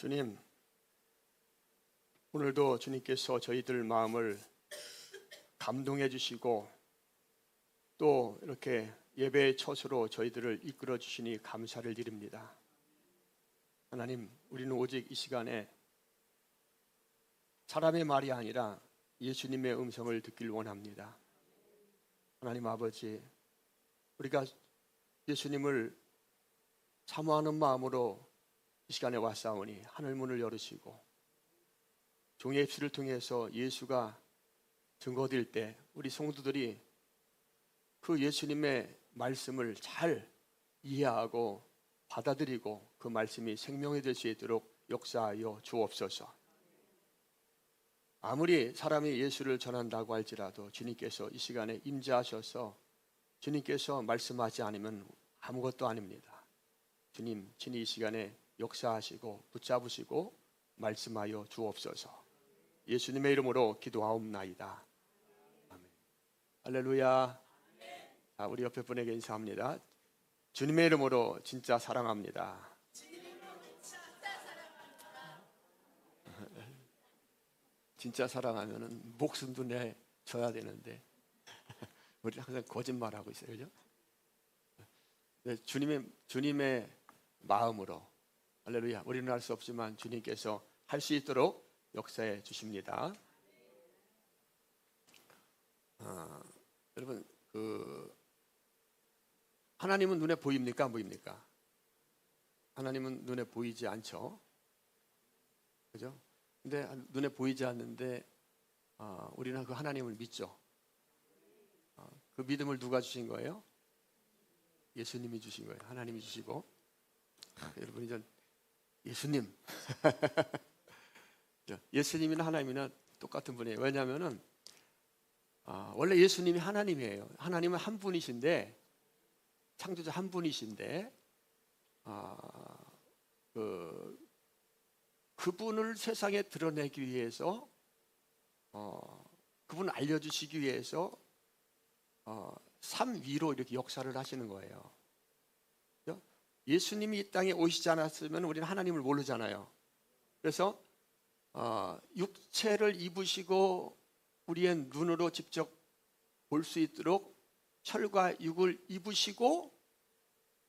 주님, 오늘도 주님께서 저희들 마음을 감동해 주시고 또 이렇게 예배의 처소로 저희들을 이끌어 주시니 감사를 드립니다. 하나님, 우리는 오직 이 시간에 사람의 말이 아니라 예수님의 음성을 듣길 원합니다. 하나님 아버지, 우리가 예수님을 사모하는 마음으로 이 시간에 왔사오니 하늘 문을 열으시고 종의 입술을 통해서 예수가 증거될 때 우리 성도들이 그 예수님의 말씀을 잘 이해하고 받아들이고 그 말씀이 생명이 될 수 있도록 역사하여 주옵소서. 아무리 사람이 예수를 전한다고 할지라도 주님께서 이 시간에 임재하셔서 주님께서 말씀하지 않으면 아무것도 아닙니다. 주님 친히 이 시간에 역사하시고 붙잡으시고 말씀하여 주옵소서. 예수님의 이름으로 기도하옵나이다. 아멘. 할렐루야. 자, 우리 옆에 분에게 인사합니다. 주님의 이름으로 진짜 사랑합니다. 진짜 사랑하면은 목숨도 내줘야 되는데 우리 항상 거짓말하고 있어요, 그죠? 네, 주님의 마음으로, 할렐루야. 우리는 할 수 없지만 주님께서 할 수 있도록 역사해 주십니다. 여러분, 하나님은 눈에 보입니까? 안 보입니까? 하나님은 눈에 보이지 않죠, 그죠? 근데 눈에 보이지 않는데 우리는 그 하나님을 믿죠. 그 믿음을 누가 주신 거예요? 예수님이 주신 거예요. 하나님이 주시고. 여러분, 이제 예수님 예수님이나 하나님이나 똑같은 분이에요. 왜냐하면 원래 예수님이 하나님이에요. 하나님은 한 분이신데, 창조자 한 분이신데 그분을 세상에 드러내기 위해서 그분을 알려주시기 위해서 삶 위로 이렇게 역사를 하시는 거예요. 예수님이 이 땅에 오시지 않았으면 우리는 하나님을 모르잖아요. 그래서 육체를 입으시고 우리의 눈으로 직접 볼 수 있도록 철과 육을 입으시고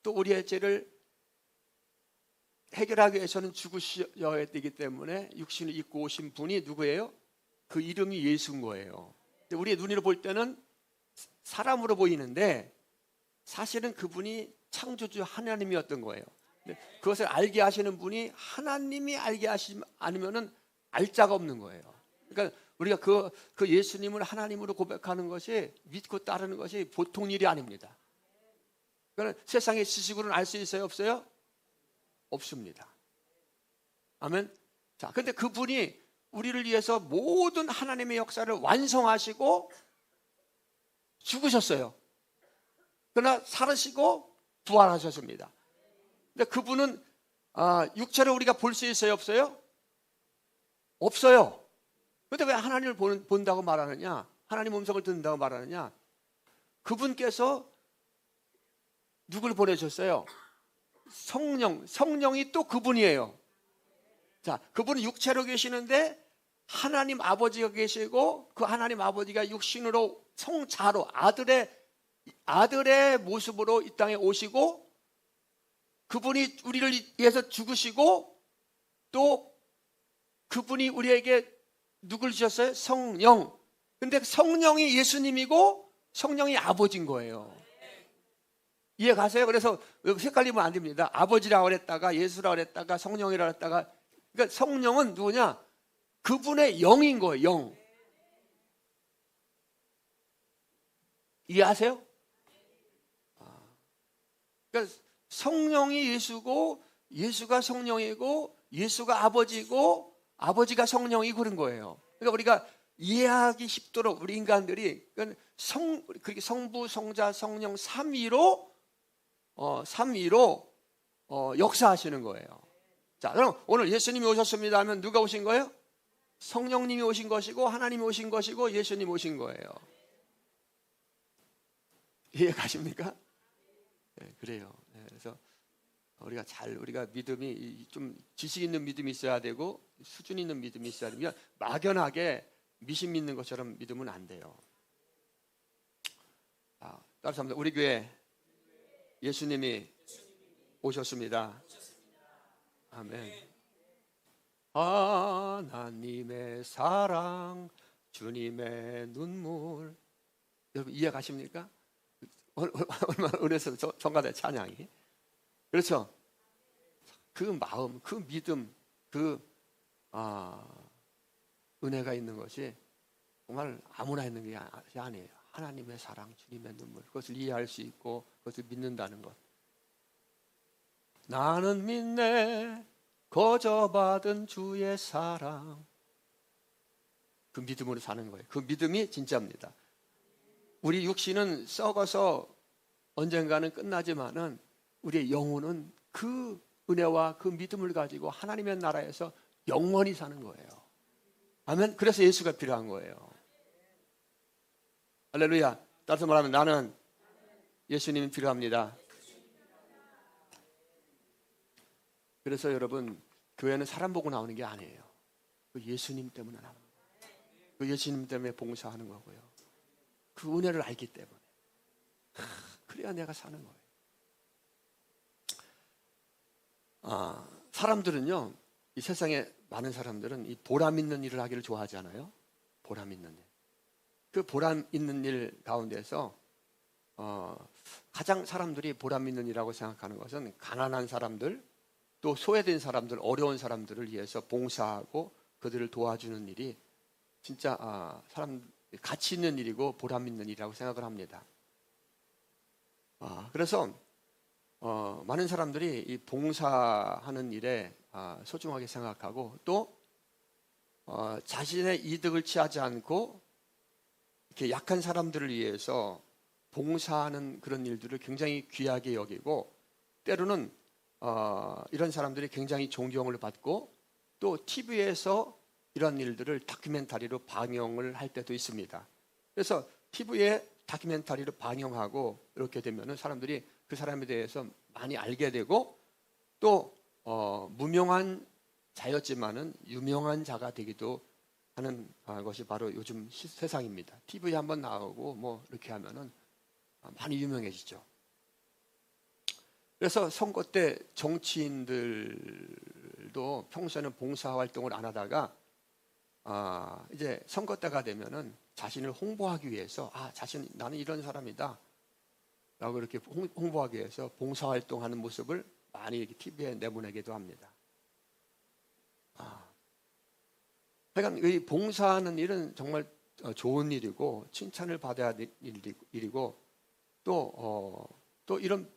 또 우리의 죄를 해결하기 위해서는 죽으셔야 되기 때문에 육신을 입고 오신 분이 누구예요? 그 이름이 예수인 거예요. 우리의 눈으로 볼 때는 사람으로 보이는데 사실은 그분이 창조주 하나님이었던 거예요. 그것을 알게 하시는 분이 하나님이 알게 하시지 않으면 알 자가 없는 거예요. 그러니까 우리가 그 예수님을 하나님으로 고백하는 것이, 믿고 따르는 것이 보통 일이 아닙니다. 그러니까 세상의 지식으로는 알 수 있어요? 없어요? 없습니다. 아멘. 자, 근데 그분이 우리를 위해서 모든 하나님의 역사를 완성하시고 죽으셨어요. 그러나 살으시고 부활하셨습니다. 근데 그분은 육체를 우리가 볼 수 있어요? 없어요? 없어요. 그런데 왜 하나님을 본다고 말하느냐? 하나님 음성을 듣는다고 말하느냐? 그분께서 누굴 보내셨어요? 성령이 또 그분이에요. 자, 그분은 육체로 계시는데 하나님 아버지가 계시고 그 하나님 아버지가 육신으로 성자로 아들의 모습으로 이 땅에 오시고 그분이 우리를 위해서 죽으시고 또 그분이 우리에게 누굴 주셨어요? 성령. 근데 성령이 예수님이고 성령이 아버지인 거예요. 이해 가세요? 그래서 헷갈리면 안 됩니다. 아버지라고 그랬다가 예수라고 그랬다가 성령이라고 그랬다가, 그러니까 성령은 누구냐? 그분의 영인 거예요. 영. 이해하세요? 그러니까 성령이 예수고 예수가 성령이고 예수가 아버지고 아버지가 성령이고 그런 거예요. 그러니까 우리가 이해하기 쉽도록 우리 인간들이 성부, 성자, 성령 삼위로 역사하시는 거예요. 자, 그럼 오늘 예수님이 오셨습니다 하면 누가 오신 거예요? 성령님이 오신 것이고 하나님이 오신 것이고 예수님이 오신 거예요. 이해 가십니까? 네, 그래요. 네, 그래서 우리가 믿음이 좀 지식 있는 믿음이 있어야 되고 수준 있는 믿음이 있어야 되면 막연하게 미신 믿는 것처럼 믿으면 안 돼요. 따라서 합니다. 우리 교회 예수님이 오셨습니다. 아멘. 하나님의 사랑, 주님의 눈물. 여러분 이해 가십니까? 얼마나 은혜스러운 전가대 찬양이. 그렇죠? 그 마음, 그 믿음, 그 은혜가 있는 것이 정말 아무나 있는 게 아니에요. 하나님의 사랑, 주님의 눈물, 그것을 이해할 수 있고 그것을 믿는다는 것. 나는 믿네 거저받은 주의 사랑. 그 믿음으로 사는 거예요. 그 믿음이 진짜입니다. 우리 육신은 썩어서 언젠가는 끝나지만은 우리의 영혼은 그 은혜와 그 믿음을 가지고 하나님의 나라에서 영원히 사는 거예요. 아멘. 그래서 예수가 필요한 거예요. 할렐루야. 따라서 말하면 나는 예수님이 필요합니다. 그래서 여러분 교회는 사람 보고 나오는 게 아니에요. 그 예수님 때문에 나오는 거예요. 그 예수님 때문에 봉사하는 거고요. 그 은혜를 알기 때문에. 그래야 내가 사는 거예요. 사람들은요, 이 세상에 많은 사람들은 이 보람 있는 일을 하기를 좋아하잖아요. 보람 있는 일. 그 보람 있는 일 가운데서 가장 사람들이 보람 있는 일이라고 생각하는 것은 가난한 사람들, 또 소외된 사람들, 어려운 사람들을 위해서 봉사하고 그들을 도와주는 일이 진짜 사람 가치 있는 일이고 보람 있는 일이라고 생각을 합니다. 그래서 많은 사람들이 이 봉사하는 일에 소중하게 생각하고 또 자신의 이득을 취하지 않고 이렇게 약한 사람들을 위해서 봉사하는 그런 일들을 굉장히 귀하게 여기고 때로는 이런 사람들이 굉장히 존경을 받고 또 TV에서 이런 일들을 다큐멘터리로 방영을 할 때도 있습니다. 그래서 TV에 다큐멘터리로 방영하고 이렇게 되면은 사람들이 그 사람에 대해서 많이 알게 되고 또 무명한 자였지만은 유명한 자가 되기도 하는 것이 바로 요즘 세상입니다. TV에 한번 나오고 뭐 이렇게 하면은 많이 유명해지죠. 그래서 선거 때 정치인들도 평소에는 봉사활동을 안 하다가 이제 선거 때가 되면은 자신을 홍보하기 위해서 나는 이런 사람이다 라고 이렇게 홍보하기 위해서 봉사활동하는 모습을 많이 이렇게 TV에 내보내기도 합니다. 그러니까 이 봉사하는 일은 정말 좋은 일이고 칭찬을 받아야 될 일이고 또 이런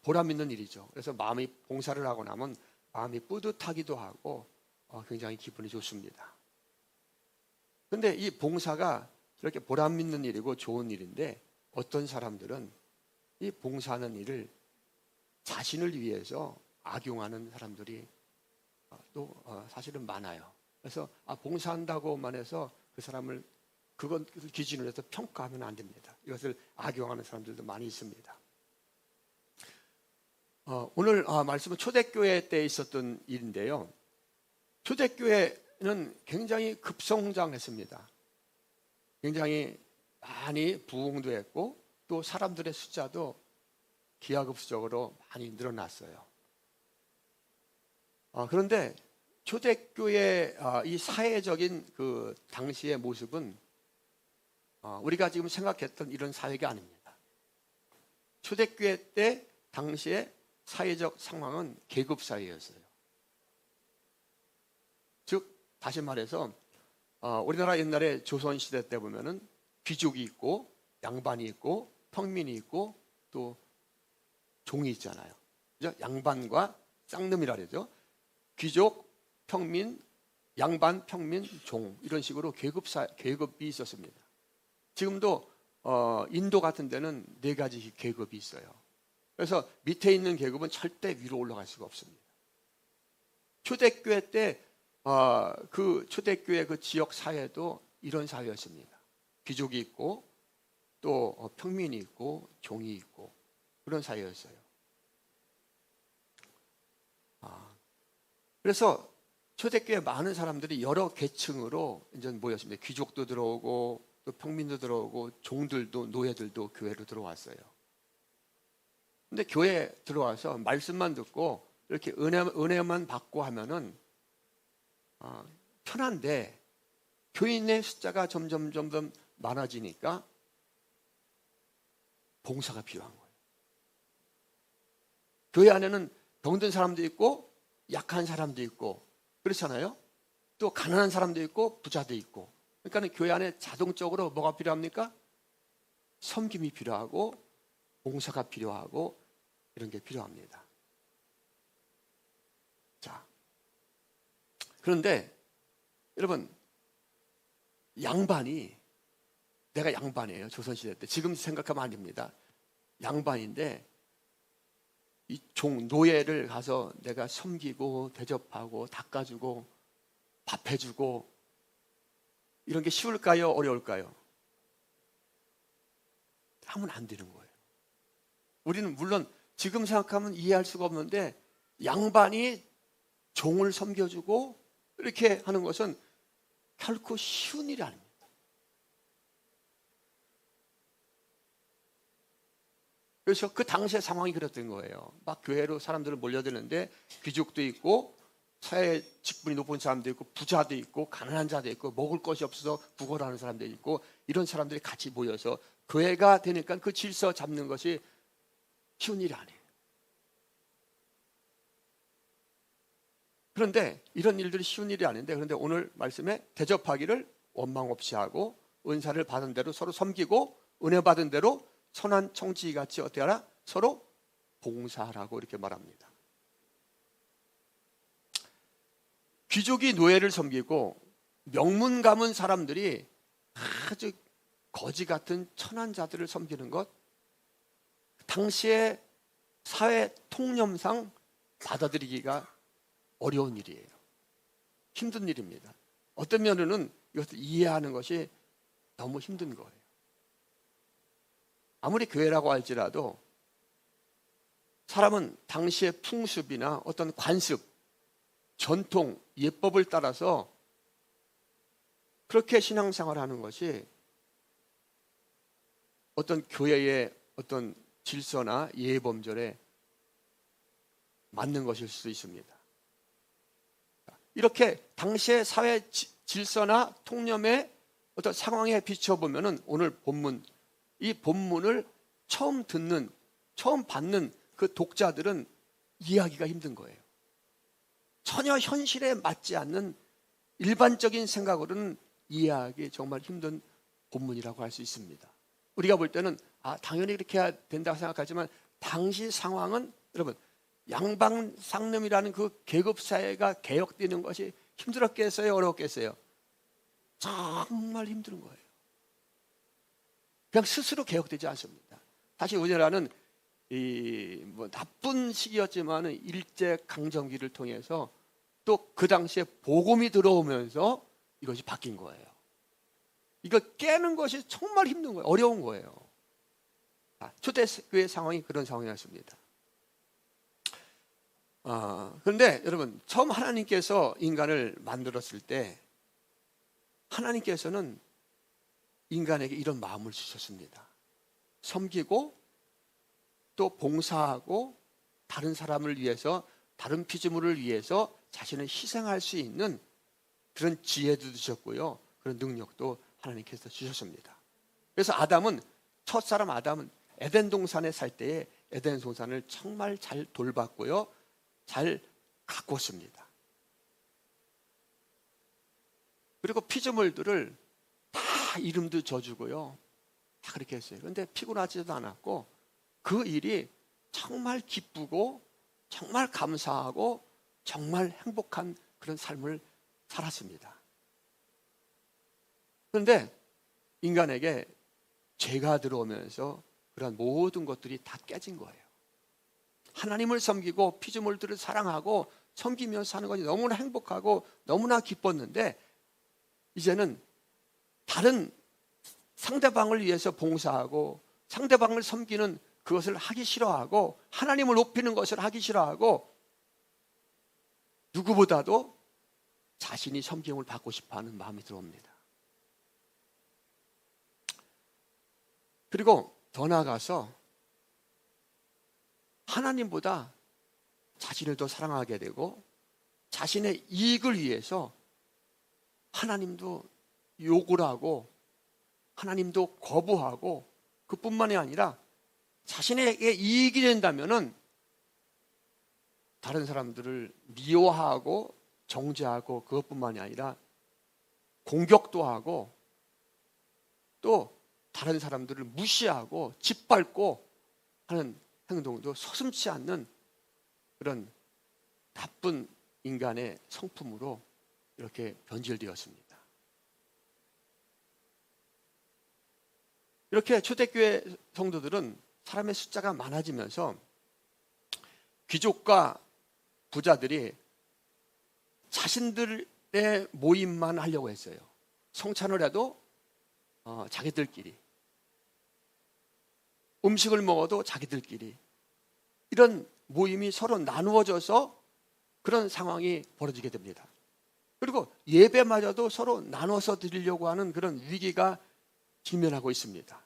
보람 있는 일이죠. 그래서 마음이 봉사를 하고 나면 마음이 뿌듯하기도 하고 굉장히 기분이 좋습니다. 그런데 이 봉사가 이렇게 보람 있는 일이고 좋은 일인데 어떤 사람들은 이 봉사하는 일을 자신을 위해서 악용하는 사람들이 또 사실은 많아요. 그래서 봉사한다고만 해서 그 사람을 그건 기준으로 해서 평가하면 안 됩니다. 이것을 악용하는 사람들도 많이 있습니다. 오늘 말씀은 초대교회 때 있었던 일인데요. 초대교회는 굉장히 급성장했습니다. 굉장히 많이 부흥도 했고 또 사람들의 숫자도 기하급수적으로 많이 늘어났어요. 그런데 초대교회 이 사회적인 그 당시의 모습은 우리가 지금 생각했던 이런 사회가 아닙니다. 초대교회 때 당시의 사회적 상황은 계급 사회였어요. 즉 다시 말해서 우리나라 옛날에 조선시대 때 보면은 귀족이 있고 양반이 있고 평민이 있고 또 종이 있잖아요. 그죠? 양반과 쌍놈이라 그러죠. 귀족, 평민, 양반, 평민, 종 이런 식으로 계급이 있었습니다. 지금도 인도 같은 데는 4가지 계급이 있어요. 그래서 밑에 있는 계급은 절대 위로 올라갈 수가 없습니다. 초대교회 때 그 초대교회 그 지역 사회도 이런 사회였습니다. 귀족이 있고 또 평민이 있고 종이 있고 그런 사회였어요. 그래서 초대교회 많은 사람들이 여러 계층으로 이제 모였습니다. 귀족도 들어오고 또 평민도 들어오고 종들도 노예들도 교회로 들어왔어요. 근데 교회에 들어와서 말씀만 듣고 이렇게 은혜만 받고 하면은 편한데 교인의 숫자가 점점 많아지니까 봉사가 필요한 거예요. 교회 안에는 병든 사람도 있고 약한 사람도 있고 그렇잖아요. 또 가난한 사람도 있고 부자도 있고. 그러니까 교회 안에 자동적으로 뭐가 필요합니까? 섬김이 필요하고 봉사가 필요하고 이런 게 필요합니다. 자, 그런데 여러분 양반이 내가 양반이에요. 조선시대 때. 지금 생각하면 안 됩니다. 양반인데 이 노예를 가서 내가 섬기고 대접하고 닦아주고 밥해주고 이런 게 쉬울까요? 어려울까요? 하면 안 되는 거예요. 우리는 물론 지금 생각하면 이해할 수가 없는데 양반이 종을 섬겨주고 이렇게 하는 것은 결코 쉬운 일이 아닙니다. 그래서 그 당시의 상황이 그랬던 거예요. 막 교회로 사람들을 몰려드는데 귀족도 있고 사회 직분이 높은 사람도 있고 부자도 있고 가난한 자도 있고 먹을 것이 없어서 구걸하는 사람도 있고 이런 사람들이 같이 모여서 교회가 되니까 그 질서 잡는 것이 쉬운 일이 아니에요. 그런데 이런 일들이 쉬운 일이 아닌데 그런데 오늘 말씀에 대접하기를 원망 없이 하고 은사를 받은 대로 서로 섬기고 은혜 받은 대로 선한 청지기같이 어떻게 하라? 서로 봉사하라고 이렇게 말합니다. 귀족이 노예를 섬기고 명문 가문 사람들이 아주 거지 같은 천한 자들을 섬기는 것 당시의 사회 통념상 받아들이기가 어려운 일이에요. 힘든 일입니다. 어떤 면에는 이것을 이해하는 것이 너무 힘든 거예요. 아무리 교회라고 할지라도 사람은 당시의 풍습이나 어떤 관습, 전통, 예법을 따라서 그렇게 신앙생활을 하는 것이 어떤 교회의 어떤 질서나 예범절에 맞는 것일 수도 있습니다. 이렇게 당시의 사회 질서나 통념의 어떤 상황에 비춰보면 오늘 본문, 이 본문을 처음 듣는, 처음 받는 그 독자들은 이해하기가 힘든 거예요. 전혀 현실에 맞지 않는 일반적인 생각으로는 이해하기 정말 힘든 본문이라고 할 수 있습니다. 우리가 볼 때는 당연히 이렇게 해야 된다고 생각하지만 당시 상황은 여러분 양반 상놈이라는 그 계급 사회가 개혁되는 것이 힘들었겠어요? 어려웠겠어요? 정말 힘든 거예요. 그냥 스스로 개혁되지 않습니다. 사실 우리나라는 나쁜 시기였지만 일제 강점기를 통해서 또 그 당시에 복음이 들어오면서 이것이 바뀐 거예요. 이거 깨는 것이 정말 힘든 거예요. 어려운 거예요. 초대교회 상황이 그런 상황이었습니다. 그런데 여러분 처음 하나님께서 인간을 만들었을 때 하나님께서는 인간에게 이런 마음을 주셨습니다. 섬기고 또 봉사하고 다른 사람을 위해서 다른 피조물을 위해서 자신을 희생할 수 있는 그런 지혜도 주셨고요. 그런 능력도 하나님께서 주셨습니다. 그래서 첫사람 아담은 에덴 동산에 살 때에 에덴 동산을 정말 잘 돌봤고요. 잘 가꿨습니다. 그리고 피조물들을 다 이름도 져주고요. 다 그렇게 했어요. 그런데 피곤하지도 않았고 그 일이 정말 기쁘고 정말 감사하고 정말 행복한 그런 삶을 살았습니다. 그런데 인간에게 죄가 들어오면서 그런 모든 것들이 다 깨진 거예요. 하나님을 섬기고 피조물들을 사랑하고 섬기면서 사는 것이 너무나 행복하고 너무나 기뻤는데 이제는 다른 상대방을 위해서 봉사하고 상대방을 섬기는 그것을 하기 싫어하고 하나님을 높이는 것을 하기 싫어하고 누구보다도 자신이 섬김을 받고 싶어하는 마음이 들어옵니다. 그리고 더 나아가서 하나님보다 자신을 더 사랑하게 되고 자신의 이익을 위해서 하나님도 욕을 하고 하나님도 거부하고, 그뿐만이 아니라 자신에게 이익이 된다면은 다른 사람들을 미워하고 정죄하고, 그것뿐만이 아니라 공격도 하고 또 다른 사람들을 무시하고 짓밟고 하는 행동도 서슴지 않는 그런 나쁜 인간의 성품으로 이렇게 변질되었습니다. 이렇게 초대교회 성도들은 사람의 숫자가 많아지면서 귀족과 부자들이 자신들의 모임만 하려고 했어요. 성찬을 해도 자기들끼리, 음식을 먹어도 자기들끼리, 이런 모임이 서로 나누어져서 그런 상황이 벌어지게 됩니다. 그리고 예배마저도 서로 나눠서 드리려고 하는 그런 위기가 직면하고 있습니다.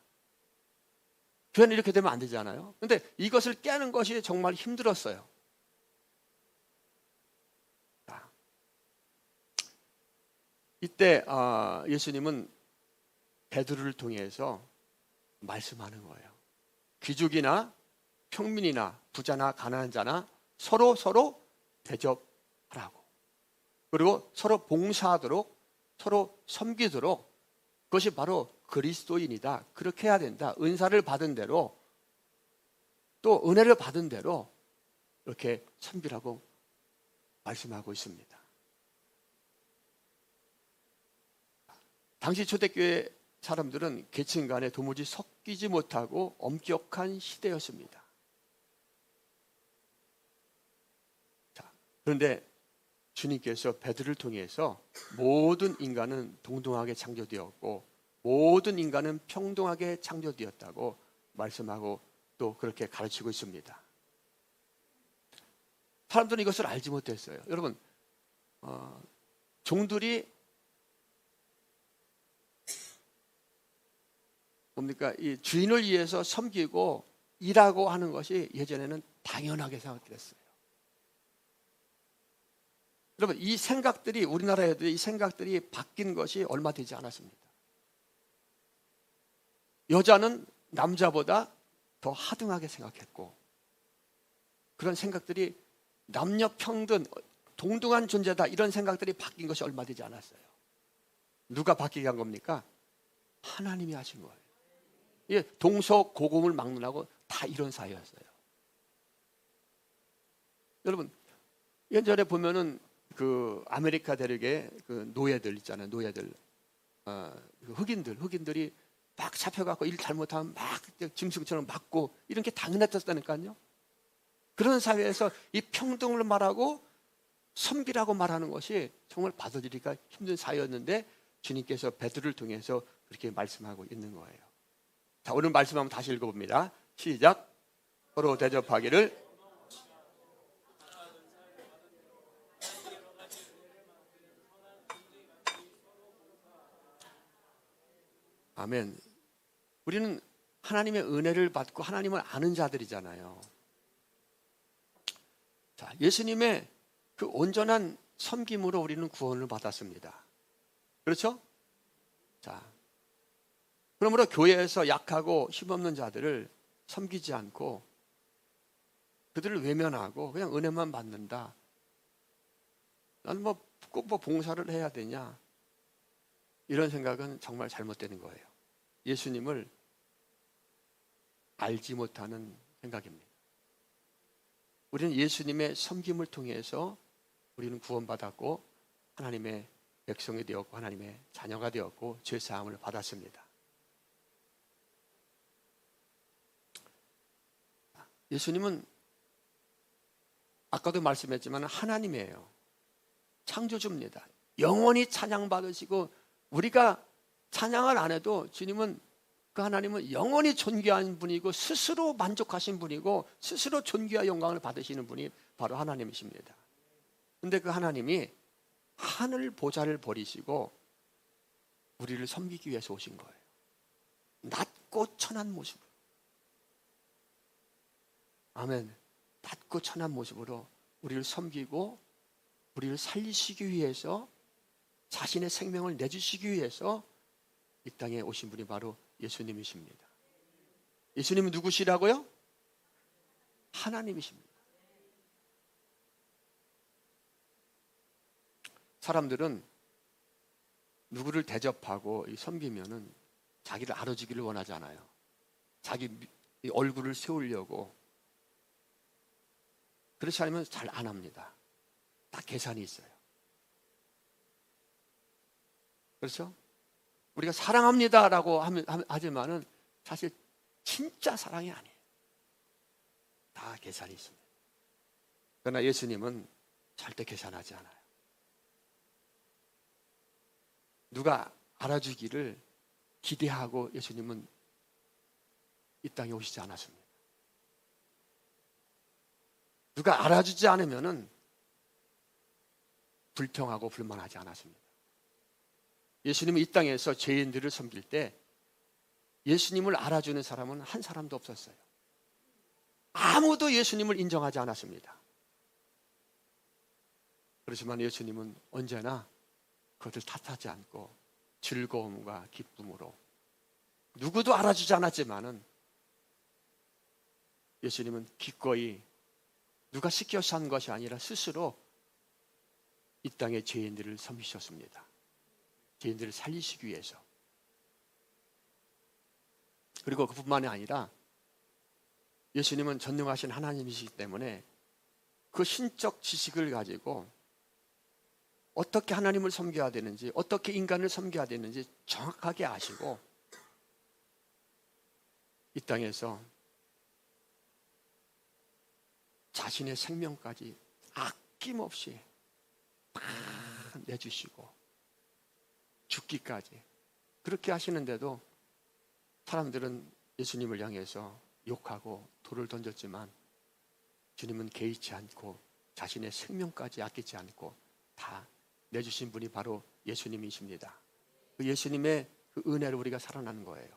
교회는 이렇게 되면 안 되잖아요. 그런데 이것을 깨는 것이 정말 힘들었어요. 이때 예수님은 베드로를 통해서 말씀하는 거예요. 귀족이나 평민이나 부자나 가난한 자나 서로 대접하라고. 그리고 서로 봉사하도록, 서로 섬기도록, 그것이 바로 그리스도인이다. 그렇게 해야 된다. 은사를 받은 대로, 또 은혜를 받은 대로 이렇게 섬기라고 말씀하고 있습니다. 당시 초대교회 사람들은 계층 간에 도무지 섞이지 못하고 엄격한 시대였습니다. 그런데 주님께서 베드로를 통해서 모든 인간은 동등하게 창조되었고 모든 인간은 평등하게 창조되었다고 말씀하고 또 그렇게 가르치고 있습니다. 사람들은 이것을 알지 못했어요. 여러분, 종들이 뭡니까? 이 주인을 위해서 섬기고 일하고 하는 것이 예전에는 당연하게 생각됐어요. 여러분, 이 생각들이, 우리나라에도 이 생각들이 바뀐 것이 얼마 되지 않았습니다. 여자는 남자보다 더 하등하게 생각했고, 그런 생각들이 남녀 평등, 동등한 존재다, 이런 생각들이 바뀐 것이 얼마 되지 않았어요. 누가 바뀌게 한 겁니까? 하나님이 하신 거예요. 예, 동서고금을 막론하고 다 이런 사회였어요. 여러분, 예전에 보면은 그 아메리카 대륙의 그 노예들 있잖아요. 노예들, 흑인들이 막 잡혀갖고 일 잘못하면 막 짐승처럼 맞고, 이런 게 당연했었다니까요. 그런 사회에서 이 평등을 말하고 섬기라고 말하는 것이 정말 받아들이기가 힘든 사회였는데 주님께서 베드로를 통해서 그렇게 말씀하고 있는 거예요. 자, 오늘 말씀 한번 다시 읽어봅니다. 시작. 서로 대접하기를. 아멘. 우리는 하나님의 은혜를 받고 하나님을 아는 자들이잖아요. 자, 예수님의 그 온전한 섬김으로 우리는 구원을 받았습니다. 그렇죠? 자, 그러므로 교회에서 약하고 힘없는 자들을 섬기지 않고 그들을 외면하고 그냥 은혜만 받는다. 나는 꼭 봉사를 해야 되냐? 이런 생각은 정말 잘못되는 거예요. 예수님을 알지 못하는 생각입니다. 우리는 예수님의 섬김을 통해서 우리는 구원받았고 하나님의 백성이 되었고 하나님의 자녀가 되었고 죄사함을 받았습니다. 예수님은 아까도 말씀했지만 하나님이에요. 창조주입니다. 영원히 찬양받으시고 우리가 찬양을 안 해도 주님은, 그 하나님은 영원히 존귀한 분이고 스스로 만족하신 분이고 스스로 존귀와 영광을 받으시는 분이 바로 하나님이십니다. 근데 그 하나님이 하늘 보좌를 버리시고 우리를 섬기기 위해서 오신 거예요. 낮고 천한 모습. 아멘. 낮고 천한 모습으로 우리를 섬기고 우리를 살리시기 위해서 자신의 생명을 내주시기 위해서 이 땅에 오신 분이 바로 예수님이십니다. 예수님은 누구시라고요? 하나님이십니다. 사람들은 누구를 대접하고 섬기면은 자기를 알아주기를 원하잖아요. 자기 얼굴을 세우려고. 그렇지 않으면 잘 안 합니다. 다 계산이 있어요. 그렇죠? 우리가 사랑합니다라고 하지만은 사실 진짜 사랑이 아니에요. 다 계산이 있습니다. 그러나 예수님은 절대 계산하지 않아요. 누가 알아주기를 기대하고 예수님은 이 땅에 오시지 않았습니다. 누가 알아주지 않으면은 불평하고 불만하지 않았습니다. 예수님이 이 땅에서 죄인들을 섬길 때 예수님을 알아주는 사람은 한 사람도 없었어요. 아무도 예수님을 인정하지 않았습니다. 그렇지만 예수님은 언제나 그것을 탓하지 않고 즐거움과 기쁨으로, 누구도 알아주지 않았지만은 예수님은 기꺼이, 누가 시켜서 한 것이 아니라 스스로 이 땅의 죄인들을 섬기셨습니다. 죄인들을 살리시기 위해서. 그리고 그뿐만이 아니라 예수님은 전능하신 하나님이시기 때문에 그 신적 지식을 가지고 어떻게 하나님을 섬겨야 되는지, 어떻게 인간을 섬겨야 되는지 정확하게 아시고 이 땅에서 자신의 생명까지 아낌없이 다 내주시고 죽기까지 그렇게 하시는데도 사람들은 예수님을 향해서 욕하고 돌을 던졌지만 주님은 개의치 않고 자신의 생명까지 아끼지 않고 다 내주신 분이 바로 예수님이십니다. 그 예수님의 그 은혜로 우리가 살아나는 거예요.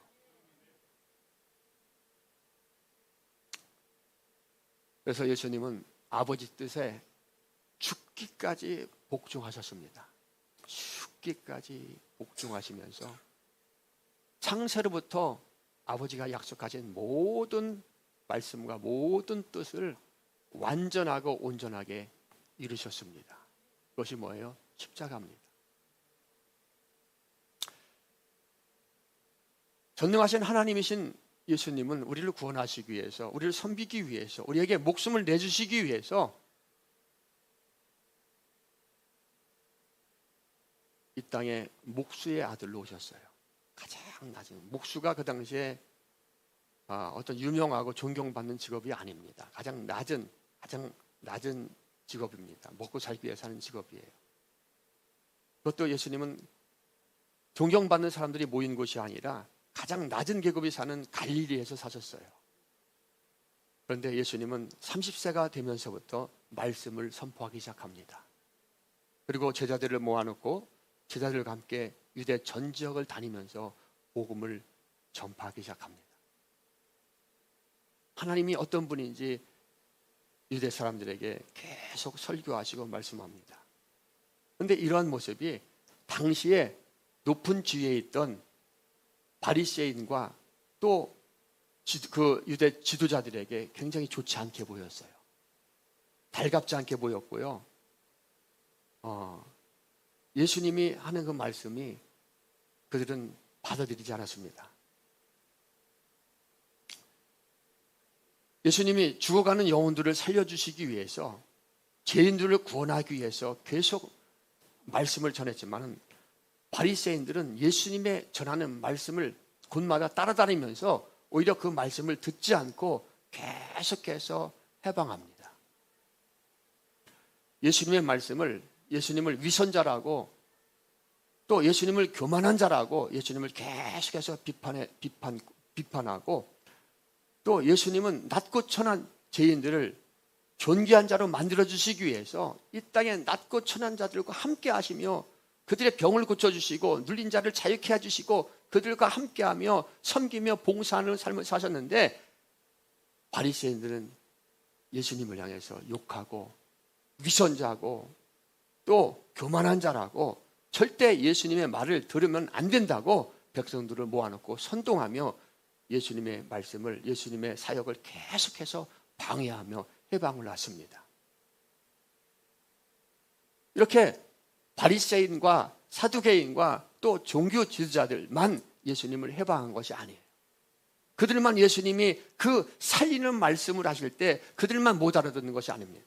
그래서 예수님은 아버지 뜻에 죽기까지 복종하셨습니다. 죽기까지 복종하시면서 창세로부터 아버지가 약속하신 모든 말씀과 모든 뜻을 완전하고 온전하게 이루셨습니다. 그것이 뭐예요? 십자가입니다. 전능하신 하나님이신 예수님은 우리를 구원하시기 위해서, 우리를 섬기기 위해서, 우리에게 목숨을 내주시기 위해서 이 땅에 목수의 아들로 오셨어요. 가장 낮은, 목수가 그 당시에 어떤 유명하고 존경받는 직업이 아닙니다. 가장 낮은 직업입니다. 먹고 살기 위해 사는 직업이에요. 그것도 예수님은 존경받는 사람들이 모인 곳이 아니라 가장 낮은 계급이 사는 갈릴리에서 사셨어요. 그런데 예수님은 30세가 되면서부터 말씀을 선포하기 시작합니다. 그리고 제자들을 모아놓고 제자들과 함께 유대 전 지역을 다니면서 복음을 전파하기 시작합니다. 하나님이 어떤 분인지 유대 사람들에게 계속 설교하시고 말씀합니다. 그런데 이러한 모습이 당시에 높은 지위에 있던 바리새인과 또 그 유대 지도자들에게 굉장히 좋지 않게 보였어요. 달갑지 않게 보였고요. 예수님이 하는 그 말씀이 그들은 받아들이지 않았습니다. 예수님이 죽어가는 영혼들을 살려주시기 위해서, 죄인들을 구원하기 위해서 계속 말씀을 전했지만 바리새인들은 예수님의 전하는 말씀을 곳마다 따라다니면서 오히려 그 말씀을 듣지 않고 계속해서 해방합니다. 예수님의 말씀을, 예수님을 위선자라고, 또 예수님을 교만한 자라고 예수님을 계속해서 비판하고, 또 예수님은 낮고 천한 죄인들을 존귀한 자로 만들어 주시기 위해서 이 땅에 낮고 천한 자들과 함께 하시며 그들의 병을 고쳐주시고 눌린 자를 자유케 해주시고 그들과 함께하며 섬기며 봉사하는 삶을 사셨는데, 바리새인들은 예수님을 향해서 욕하고 위선자고 또 교만한 자라고 절대 예수님의 말을 들으면 안 된다고 백성들을 모아놓고 선동하며 예수님의 말씀을, 예수님의 사역을 계속해서 방해하며 해방을 했습니다. 이렇게 바리새인과 사두개인과 또 종교 지도자들만 예수님을 해방한 것이 아니에요. 그들만 예수님이 그 살리는 말씀을 하실 때 그들만 못 알아듣는 것이 아닙니다.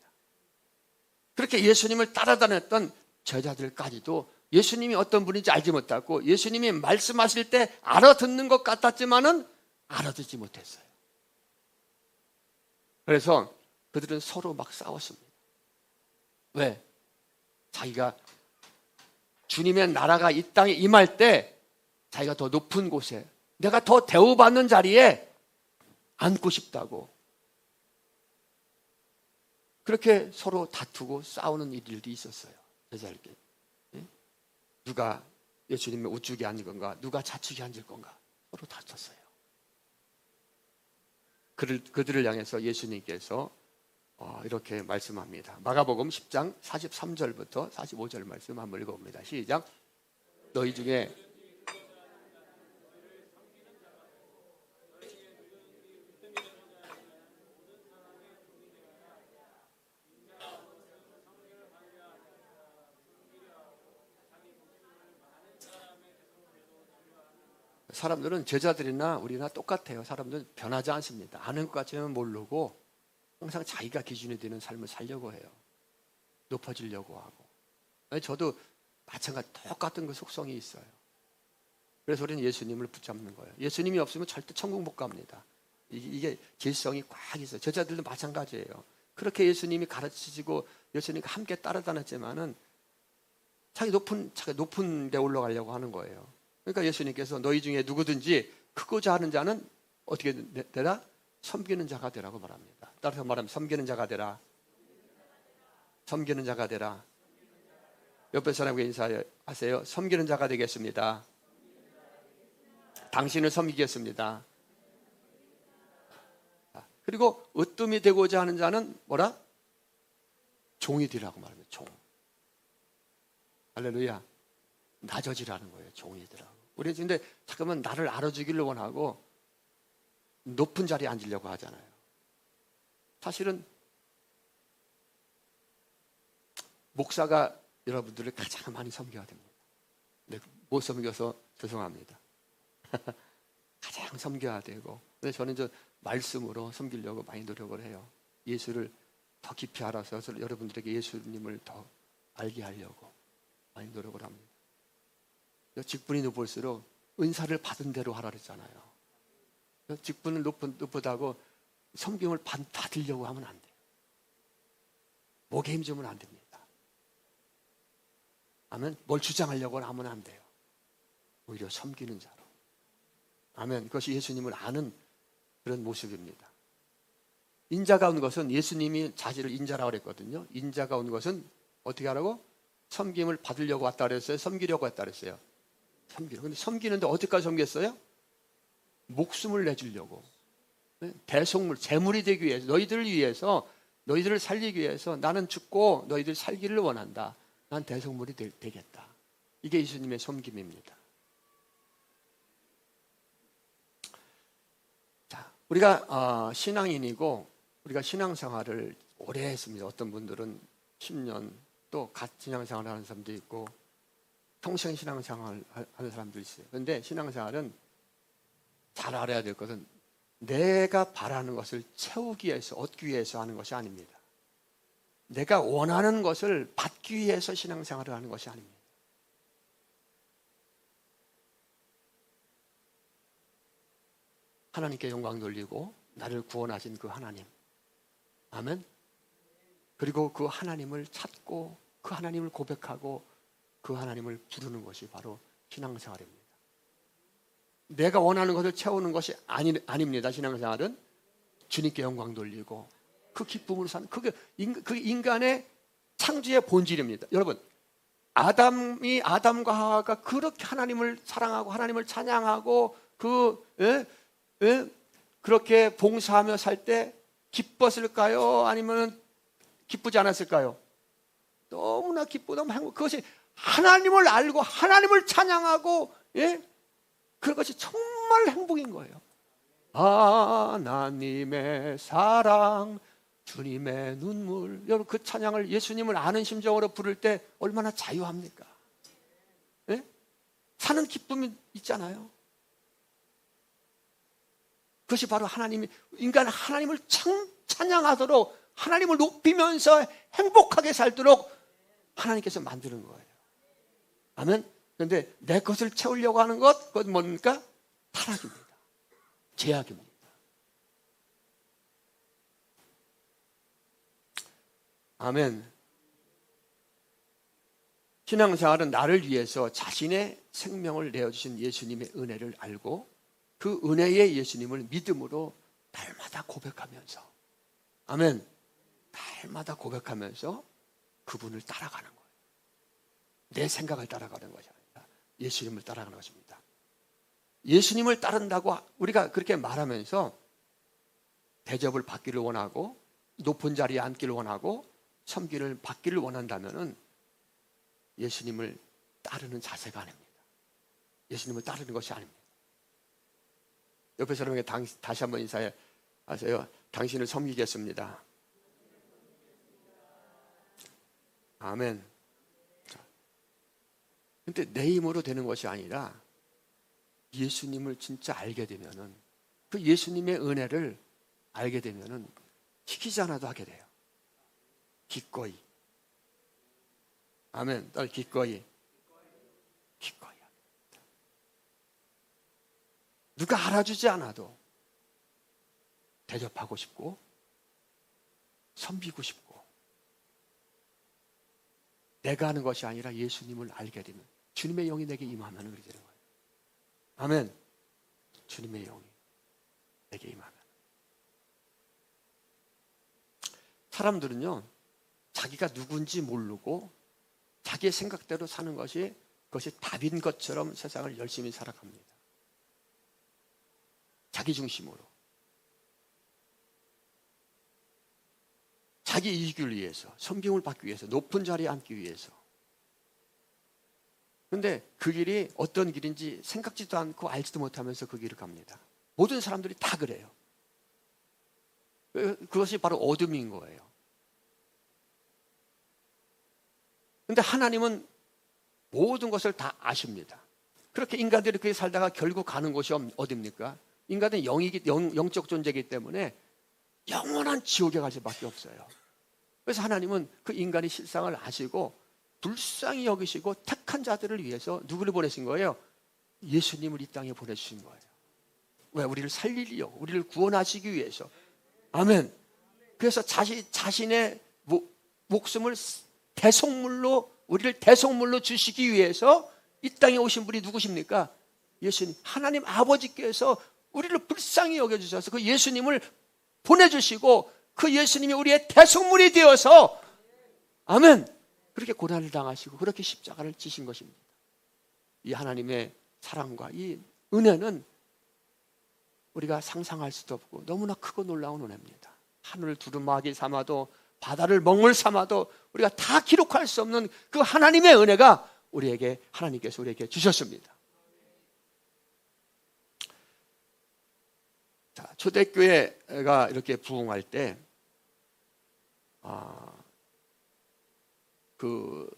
그렇게 예수님을 따라다녔던 제자들까지도 예수님이 어떤 분인지 알지 못하고 예수님이 말씀하실 때 알아듣는 것 같았지만은 알아듣지 못했어요. 그래서 그들은 서로 막 싸웠습니다. 왜? 자기가 주님의 나라가 이 땅에 임할 때 자기가 더 높은 곳에, 내가 더 대우받는 자리에 앉고 싶다고, 그렇게 서로 다투고 싸우는 일들이 있었어요. 제자들끼리. 누가 예수님의 우측에 앉을 건가, 누가 좌측에 앉을 건가, 서로 다퉜어요. 그들을 향해서 예수님께서 이렇게 말씀합니다. 마가복음 10장 43절부터 45절 말씀 한번 읽어봅니다. 시작. 너희 중에 사람들은, 제자들이나 우리나 똑같아요. 사람들은 변하지 않습니다. 아는 것 같지만 모르고 항상 자기가 기준이 되는 삶을 살려고 해요. 높아지려고 하고. 저도 마찬가지 똑같은 그 속성이 있어요. 그래서 우리는 예수님을 붙잡는 거예요. 예수님이 없으면 절대 천국 못 갑니다. 이게 질성이 꽉 있어요. 제자들도 마찬가지예요. 그렇게 예수님이 가르치시고 예수님과 함께 따라다녔지만은 자기 높은 데 올라가려고 하는 거예요. 그러니까 예수님께서 너희 중에 누구든지 크고자 하는 자는 어떻게 되라? 섬기는 자가 되라고 말합니다. 따라서 말하면 섬기는 자가 되라. 섬기는 자가 되라. 옆에 사람에게 인사하세요. 섬기는 자가 되겠습니다. 당신을 섬기겠습니다. 그리고 으뜸이 되고자 하는 자는 뭐라? 종이 되라고 말합니다. 종. 할렐루야. 낮아지라는 거예요. 종이 되라고. 우리 근데 잠깐만 나를 알아주기를 원하고 높은 자리에 앉으려고 하잖아요. 사실은 목사가 여러분들을 가장 많이 섬겨야 됩니다. 못 섬겨서 죄송합니다. 가장 섬겨야 되고, 근데 저는 말씀으로 섬기려고 많이 노력을 해요. 예수를 더 깊이 알아서 여러분들에게 예수님을 더 알게 하려고 많이 노력을 합니다. 직분이 높을수록 은사를 받은 대로 하라 그랬잖아요. 직분은 높다고 섬김을 받으려고 하면 안 돼요. 목에 힘주면 안 됩니다. 아멘. 뭘 주장하려고 하면 안 돼요. 오히려 섬기는 자로. 아멘. 그것이 예수님을 아는 그런 모습입니다. 인자가 온 것은, 예수님이 자신을 인자라고 그랬거든요. 인자가 온 것은 어떻게 하라고? 섬김을 받으려고 왔다 그랬어요? 섬기려고 왔다 그랬어요? 섬기려고. 근데 섬기는데 어디까지 섬겼어요? 목숨을 내주려고. 대속물, 제물이 되기 위해서, 너희들을 위해서, 너희들을 살리기 위해서 나는 죽고 너희들 살기를 원한다. 난 대속물이 되겠다. 이게 예수님의 섬김입니다. 자, 우리가 신앙인이고 우리가 신앙생활을 오래 했습니다. 어떤 분들은 10년, 또 신앙생활을 하는 사람도 있고 평생 신앙생활을 하는 사람도 있어요. 그런데 신앙생활은 잘 알아야 될 것은 내가 바라는 것을 채우기 위해서, 얻기 위해서 하는 것이 아닙니다. 내가 원하는 것을 받기 위해서 신앙생활을 하는 것이 아닙니다. 하나님께 영광 돌리고 나를 구원하신 그 하나님, 아멘. 그리고 그 하나님을 찾고 그 하나님을 고백하고 그 하나님을 부르는 것이 바로 신앙생활입니다. 내가 원하는 것을 채우는 것이 아닙니다. 신앙생활은 주님께 영광 돌리고 그 기쁨으로 사는 그게 그 인간의 창조의 본질입니다. 여러분, 아담과 하와가 그렇게 하나님을 사랑하고 하나님을 찬양하고 그렇게 봉사하며 살 때 기뻤을까요? 아니면 기쁘지 않았을까요? 너무나 기쁘고 너무 행복. 그것이 하나님을 알고 하나님을 찬양하고 그것이 정말 행복인 거예요. 하나님의 사랑, 주님의 눈물. 여러분, 그 찬양을 예수님을 아는 심정으로 부를 때 얼마나 자유합니까? 사는 기쁨이 있잖아요. 그것이 바로 인간 하나님을 찬양하도록, 하나님을 높이면서 행복하게 살도록 하나님께서 만드는 거예요. 아멘. 그런데 내 것을 채우려고 하는 그건 뭡니까? 타락입니다. 죄악입니다. 아멘. 신앙생활은 나를 위해서 자신의 생명을 내어주신 예수님의 은혜를 알고 그 은혜의 예수님을 믿음으로 날마다 고백하면서, 아멘, 날마다 고백하면서 그분을 따라가는 거예요. 내 생각을 따라가는 것이 아니라 예수님을 따라가는 것입니다. 예수님을 따른다고 우리가 그렇게 말하면서 대접을 받기를 원하고 높은 자리에 앉기를 원하고 섬기를 받기를 원한다면은 예수님을 따르는 자세가 아닙니다. 예수님을 따르는 것이 아닙니다. 옆에 사람에게 다시 한번 인사하세요. 당신을 섬기겠습니다. 아멘. 근데 내 힘으로 되는 것이 아니라 예수님을 진짜 알게 되면은, 그 예수님의 은혜를 알게 되면은 시키지 않아도 하게 돼요. 기꺼이. 아멘. 날 기꺼이 합니다. 누가 알아주지 않아도 대접하고 싶고 섬기고 싶고, 내가 하는 것이 아니라 예수님을 알게 되면, 주님의 영이 내게 임하면 그렇게 되는 거예요. 아멘. 주님의 영이 내게 임하면. 사람들은요, 자기가 누군지 모르고 자기의 생각대로 사는 것이, 그것이 답인 것처럼 세상을 열심히 살아갑니다. 자기 중심으로. 자기 이익을 위해서, 섬김을 받기 위해서, 높은 자리에 앉기 위해서. 그런데 그 길이 어떤 길인지 생각지도 않고 알지도 못하면서 그 길을 갑니다. 모든 사람들이 다 그래요. 그것이 바로 어둠인 거예요. 그런데 하나님은 모든 것을 다 아십니다. 그렇게 인간들이 그렇게 살다가 결국 가는 곳이 어디입니까? 인간은 영적 존재이기 때문에 영원한 지옥에 갈 수밖에 없어요. 그래서 하나님은 그 인간의 실상을 아시고 불쌍히 여기시고 택한 자들을 위해서 누구를 보내신 거예요? 예수님을 이 땅에 보내주신 거예요. 왜? 우리를 살리려고, 우리를 구원하시기 위해서. 아멘. 그래서 자신의 목숨을 대속물로, 우리를 대속물로 주시기 위해서 이 땅에 오신 분이 누구십니까? 예수님. 하나님 아버지께서 우리를 불쌍히 여겨주셔서 그 예수님을 보내주시고, 그 예수님이 우리의 대속물이 되어서, 아멘, 그렇게 고난을 당하시고 그렇게 십자가를 지신 것입니다. 이 하나님의 사랑과 이 은혜는 우리가 상상할 수도 없고 너무나 크고 놀라운 은혜입니다. 하늘을 두루마기 삼아도, 바다를 먹물 삼아도 우리가 다 기록할 수 없는 그 하나님의 은혜가 하나님께서 우리에게 주셨습니다. 자, 초대교회가 이렇게 부흥할 때, 그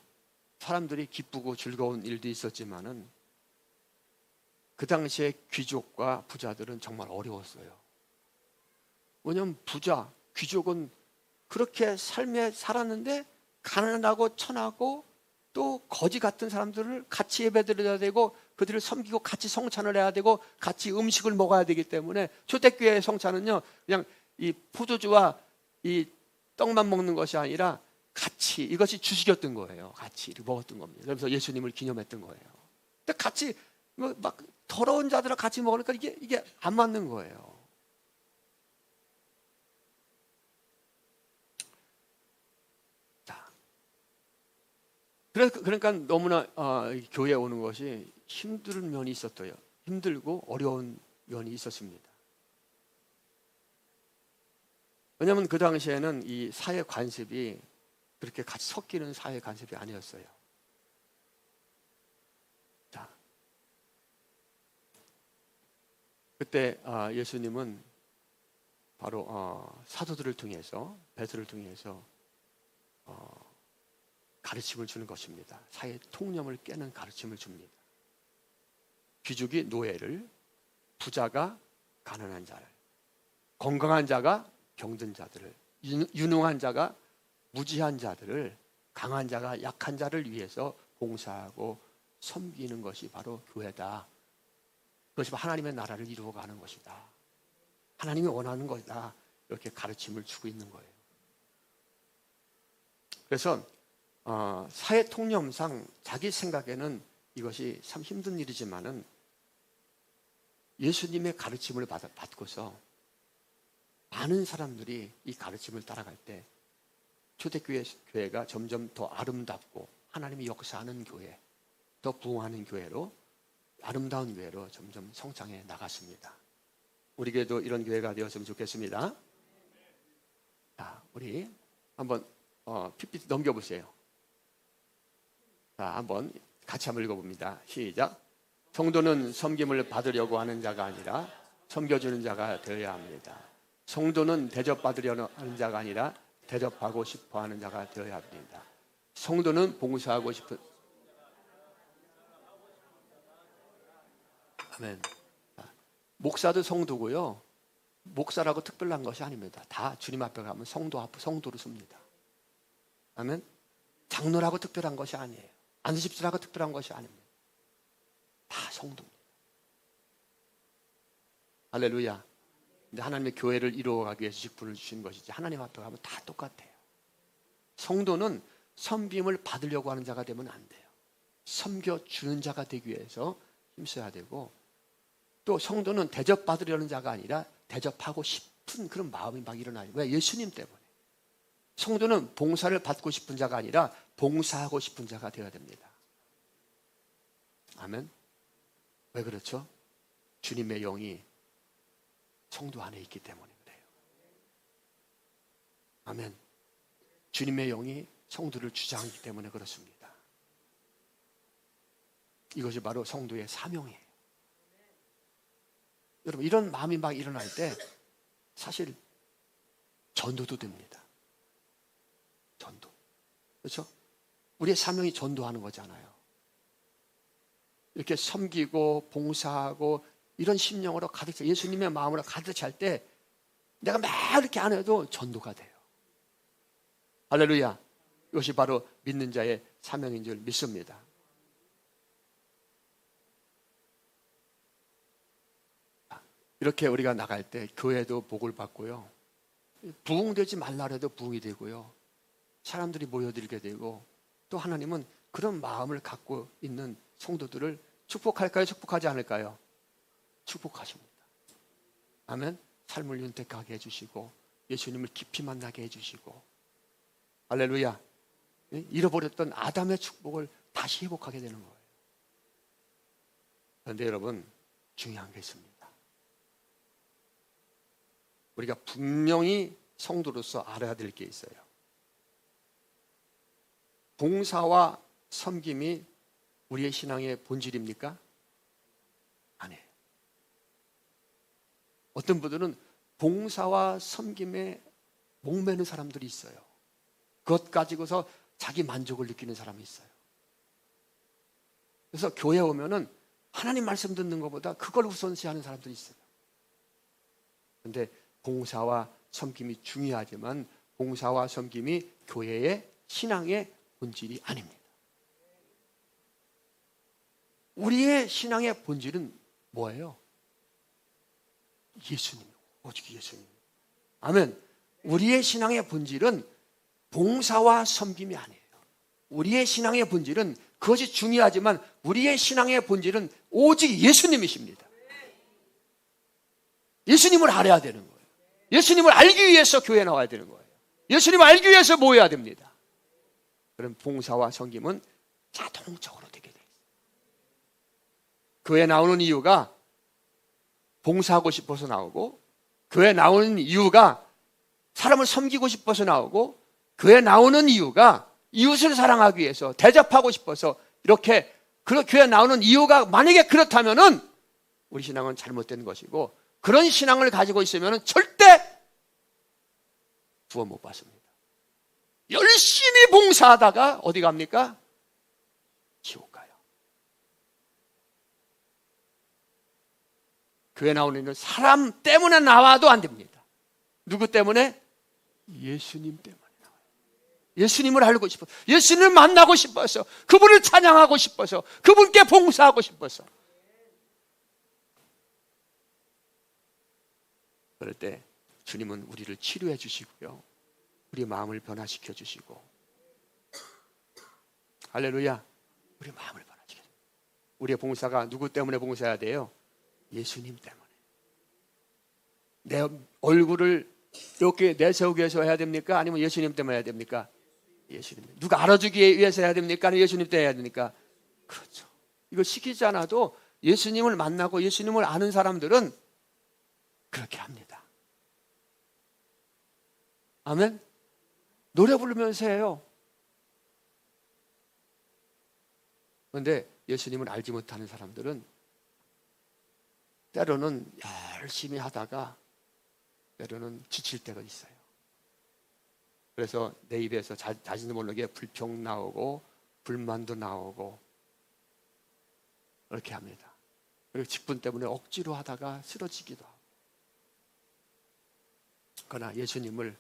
사람들이 기쁘고 즐거운 일도 있었지만은 그 당시에 귀족과 부자들은 정말 어려웠어요. 왜냐하면 귀족은 그렇게 삶에 살았는데 가난하고 천하고 또 거지 같은 사람들을 같이 예배드려야 되고, 그들을 섬기고 같이 성찬을 해야 되고 같이 음식을 먹어야 되기 때문에 초대교회의 성찬은요, 그냥 이 포도주와 이 떡만 먹는 것이 아니라 같이, 이것이 주식이었던 거예요. 같이 먹었던 겁니다. 그래서 예수님을 기념했던 거예요. 근데 같이 막 더러운 자들과 같이 먹으니까 이게 안 맞는 거예요. 그러니까 너무나 교회에 오는 것이 힘든 면이 있었어요. 힘들고 어려운 면이 있었습니다. 왜냐하면 그 당시에는 이 사회 관습이 그렇게 같이 섞이는 사회 관습이 아니었어요. 자, 그때 예수님은 바로 사도들을 통해서, 베드로를 통해서 가르침을 주는 것입니다. 사회 통념을 깨는 가르침을 줍니다. 귀족이 노예를, 부자가 가난한 자를, 건강한 자가 병든 자들을, 유능한 자가 무지한 자들을, 강한 자가 약한 자를 위해서 봉사하고 섬기는 것이 바로 교회다. 그것이 하나님의 나라를 이루어가는 것이다. 하나님이 원하는 것이다. 이렇게 가르침을 주고 있는 거예요. 그래서 사회 통념상 자기 생각에는 이것이 참 힘든 일이지만은 예수님의 가르침을 받고서 많은 사람들이 이 가르침을 따라갈 때 초대교회가 점점 더 아름답고 하나님이 역사하는 교회, 더 부흥하는 교회로, 아름다운 교회로 점점 성장해 나갔습니다. 우리 교회도 이런 교회가 되었으면 좋겠습니다. 자, 우리 한번 PPT 넘겨보세요. 자, 한번 같이 한번 읽어봅니다. 시작. 성도는 섬김을 받으려고 하는 자가 아니라 섬겨주는 자가 되어야 합니다. 성도는 대접받으려는 하는 자가 아니라 대접하고 싶어하는 자가 되어야 합니다. 성도는 봉사하고 싶은 아멘. 목사도 성도고요. 목사라고 특별한 것이 아닙니다. 다 주님 앞에 가면 성도로 씁니다. 아멘. 장로라고 특별한 것이 아니에요. 안수집사라고 특별한 것이 아닙니다. 다 성도입니다. 할렐루야. 근데 하나님의 교회를 이루어가기 위해서 직분을 주신 것이지 하나님 앞에 가면 다 똑같아요. 성도는 섬김을 받으려고 하는 자가 되면 안 돼요. 섬겨주는 자가 되기 위해서 힘써야 되고, 또 성도는 대접받으려는 자가 아니라 대접하고 싶은 그런 마음이 막 일어나요. 왜? 예수님 때문에. 성도는 봉사를 받고 싶은 자가 아니라 봉사하고 싶은 자가 되어야 됩니다. 아멘. 왜 그렇죠? 주님의 영이 성도 안에 있기 때문에 그래요. 아멘. 주님의 영이 성도를 주장하기 때문에 그렇습니다. 이것이 바로 성도의 사명이에요. 여러분, 이런 마음이 막 일어날 때 사실 전도도 됩니다. 전도. 그렇죠? 우리의 사명이 전도하는 거잖아요. 이렇게 섬기고 봉사하고 이런 심령으로 가득 차, 예수님의 마음으로 가득 찰 때 내가 막 이렇게 안 해도 전도가 돼요. 할렐루야. 이것이 바로 믿는 자의 사명인 줄 믿습니다. 이렇게 우리가 나갈 때 교회도 복을 받고요. 부흥되지 말라 해도 부흥이 되고요. 사람들이 모여들게 되고, 또 하나님은 그런 마음을 갖고 있는 성도들을 축복할까요? 축복하지 않을까요? 축복하십니다. 아멘. 삶을 윤택하게 해주시고 예수님을 깊이 만나게 해주시고, 할렐루야. 잃어버렸던 아담의 축복을 다시 회복하게 되는 거예요. 그런데 여러분, 중요한 게 있습니다. 우리가 분명히 성도로서 알아야 될 게 있어요. 봉사와 섬김이 우리의 신앙의 본질입니까? 아니에요. 어떤 분들은 봉사와 섬김에 목매는 사람들이 있어요. 그것 가지고서 자기 만족을 느끼는 사람이 있어요. 그래서 교회 오면은 하나님 말씀 듣는 것보다 그걸 우선시하는 사람들이 있어요. 그런데 봉사와 섬김이 중요하지만 봉사와 섬김이 교회의 신앙의 본질이 아닙니다. 우리의 신앙의 본질은 뭐예요? 예수님, 오직 예수님. 아멘. 우리의 신앙의 본질은 봉사와 섬김이 아니에요. 우리의 신앙의 본질은 그것이 중요하지만 우리의 신앙의 본질은 오직 예수님이십니다. 예수님을 알아야 되는 거예요. 예수님을 알기 위해서 교회에 나와야 되는 거예요. 예수님을 알기 위해서 모여야 됩니다. 그런 봉사와 섬김은 자동적으로 되게 돼 있어요. 교회 나오는 이유가 봉사하고 싶어서 나오고, 교회 나오는 이유가 사람을 섬기고 싶어서 나오고, 교회 나오는 이유가 이웃을 사랑하기 위해서, 대접하고 싶어서, 이렇게 교회 나오는 이유가 만약에 그렇다면은 우리 신앙은 잘못된 것이고, 그런 신앙을 가지고 있으면 절대 구원 못 받습니다. 열심히 봉사하다가 어디 갑니까? 지옥 가요. 교회 나오는 일은 사람 때문에 나와도 안 됩니다. 누구 때문에? 예수님 때문에 나와요. 예수님을 알고 싶어서, 예수님을 만나고 싶어서, 그분을 찬양하고 싶어서, 그분께 봉사하고 싶어서. 그럴 때 주님은 우리를 치료해 주시고요, 우리 마음을 변화시켜 주시고, 할렐루야, 우리 마음을 변화시켜 주시고. 우리의 봉사가 누구 때문에 봉사해야 돼요? 예수님 때문에. 내 얼굴을 이렇게 내세우기 위해서 해야 됩니까? 아니면 예수님 때문에 해야 됩니까? 예수님. 누가 알아주기 위해서 해야 됩니까? 아니면 예수님 때문에 해야 됩니까? 그렇죠. 이거 시키지 않아도 예수님을 만나고 예수님을 아는 사람들은 그렇게 합니다. 아멘? 노래 부르면서 해요. 그런데 예수님을 알지 못하는 사람들은 때로는 열심히 하다가 때로는 지칠 때가 있어요. 그래서 내 입에서 자신도 모르게 불평 나오고 불만도 나오고 그렇게 합니다. 그리고 직분 때문에 억지로 하다가 쓰러지기도 하고. 그러나 예수님을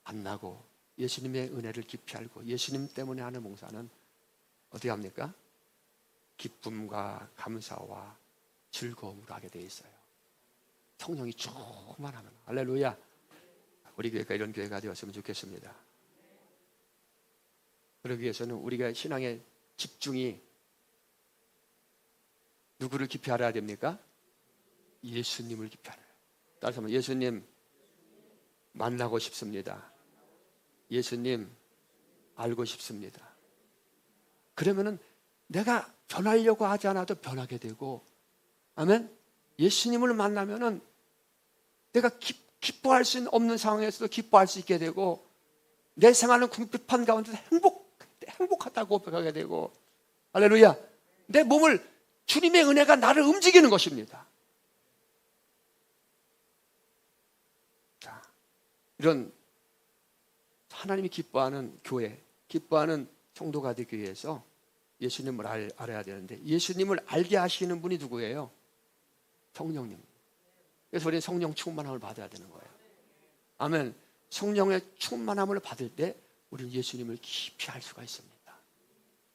만나고 예수님의 은혜를 깊이 알고 예수님 때문에 하는 봉사는 어떻게 합니까? 기쁨과 감사와 즐거움으로 하게 돼 있어요. 성령이 충만하면. 할렐루야. 우리 교회가 이런 교회가 되었으면 좋겠습니다. 그러기 위해서는 우리가 신앙의 집중이 누구를 깊이 알아야 됩니까? 예수님을 깊이 알아요. 따라서 한번 예수님 만나고 싶습니다. 예수님 알고 싶습니다. 그러면은 내가 변하려고 하지 않아도 변하게 되고, 아멘. 예수님을 만나면은 내가 기뻐할 수 없는 상황에서도 기뻐할 수 있게 되고, 내 생활은 궁핍한 가운데서 행복하다고 고백하게 되고, 할렐루야. 내 몸을 주님의 은혜가 나를 움직이는 것입니다. 자, 이런 하나님이 기뻐하는 교회, 기뻐하는 성도가 되기 위해서 예수님을 알아야 되는데, 예수님을 알게 하시는 분이 누구예요? 성령님. 그래서 우리는 성령 충만함을 받아야 되는 거예요. 아멘. 성령의 충만함을 받을 때 우리는 예수님을 깊이 알 수가 있습니다.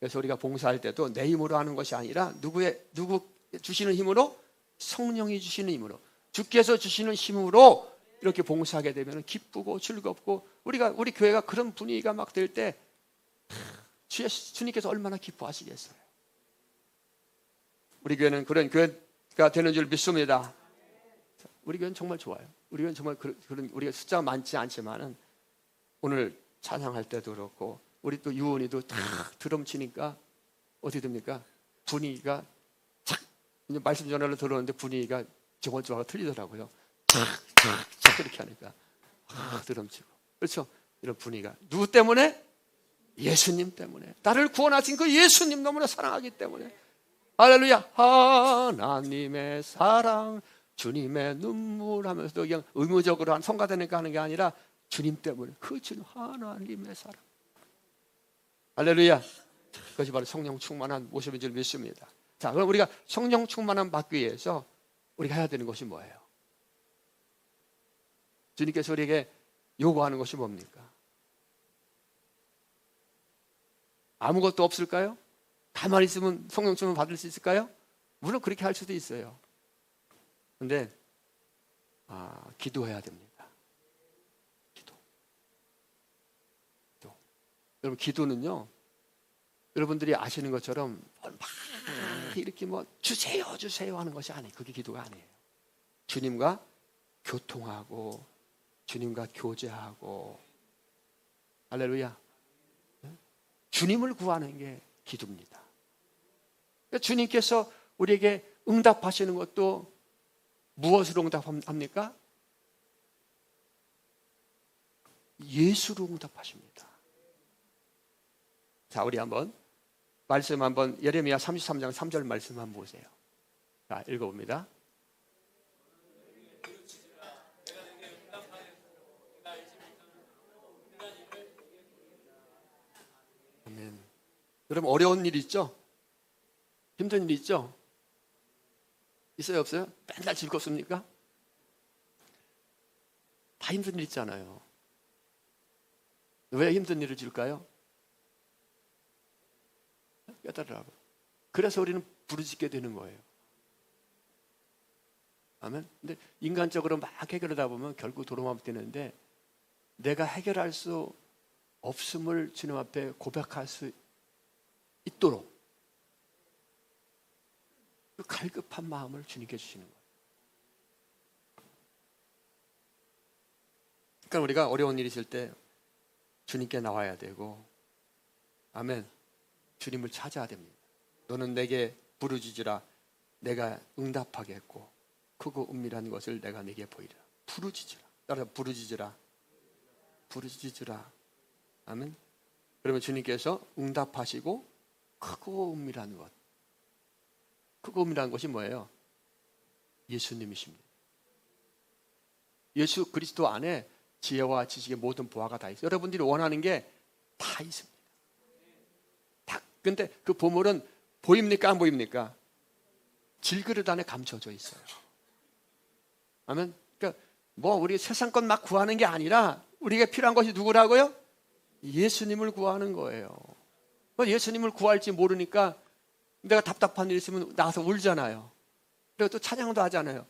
그래서 우리가 봉사할 때도 내 힘으로 하는 것이 아니라 누구 주시는 힘으로? 성령이 주시는 힘으로, 주께서 주시는 힘으로 이렇게 봉사하게 되면 기쁘고 즐겁고, 우리 교회가 그런 분위기가 막 될 때 주님께서 얼마나 기뻐하시겠어요. 우리 교회는 그런 교회가 되는 줄 믿습니다. 우리 교회는 정말 좋아요. 우리 교회는 정말 그런 우리가 숫자가 많지 않지만은 오늘 찬양할 때도 그렇고, 우리 또 유원이도 탁 드럼 치니까 어떻게 됩니까? 분위기가 착, 이제 말씀 전화로 들어오는데 분위기가 저번 주하고 틀리더라고요. 착 이렇게 하니까 드럼 치고. 그렇죠? 이런 분위기가 누구 때문에? 예수님 때문에. 나를 구원하신 그 예수님 너무나 사랑하기 때문에. 할렐루야. 하나님의 사랑, 주님의 눈물 하면서도 그냥 의무적으로 성가되니까 하는 게 아니라 주님 때문에, 그 주님 하나님의 사랑. 할렐루야. 그것이 바로 성령 충만한 모습인 줄 믿습니다. 자, 그럼 우리가 성령 충만함 받기 위해서 우리가 해야 되는 것이 뭐예요? 주님께서 우리에게 요구하는 것이 뭡니까? 아무것도 없을까요? 가만히 있으면 성령 충만 받을 수 있을까요? 물론 그렇게 할 수도 있어요. 근데 기도해야 됩니다. 기도. 여러분, 기도는요, 여러분들이 아시는 것처럼 막 이렇게 뭐 주세요 하는 것이 아니에요. 그게 기도가 아니에요. 주님과 교통하고 주님과 교제하고, 할렐루야. 주님을 구하는 게 기도입니다. 주님께서 우리에게 응답하시는 것도 무엇으로 응답합니까? 예수로 응답하십니다. 자, 우리 한번 말씀 한번 예레미야 33장 3절 말씀 한번 보세요. 자, 읽어봅니다. 아멘. 여러분 어려운 일 있죠? 힘든 일 있죠? 있어요, 없어요? 맨날 즐겁습니까? 다 힘든 일 있잖아요. 왜 힘든 일을 질까요? 깨달으라고. 그래서 우리는 부르짖게 되는 거예요. 아멘. 근데 인간적으로 막 해결하다 보면 결국 도로만 되는데, 내가 해결할 수 없음을 주님 앞에 고백할 수 있도록 그 갈급한 마음을 주님께 주시는 거예요. 그러니까 우리가 어려운 일이 있을 때 주님께 나와야 되고, 아멘. 주님을 찾아야 됩니다. 너는 내게 부르짖으라. 내가 응답하겠고 크고 은밀한 것을 내가 내게 보이리라. 부르짖으라. 따라서 부르짖으라. 부르짖으라. 아멘. 그러면 주님께서 응답하시고 크고 은밀한 것. 크고 은밀한 것이 뭐예요? 예수님이십니다. 예수 그리스도 안에 지혜와 지식의 모든 보화가 다 있어요. 여러분들이 원하는 게 다 있습니다. 다. 근데 그 보물은 보입니까? 안 보입니까? 질그릇 안에 감춰져 있어요. 아멘. 그러니까 뭐 우리 세상 것 막 구하는 게 아니라 우리가 필요한 것이 누구라고요? 예수님을 구하는 거예요. 예수님을 구할지 모르니까 내가 답답한 일 있으면 나가서 울잖아요. 그리고 또 찬양도 하잖아요.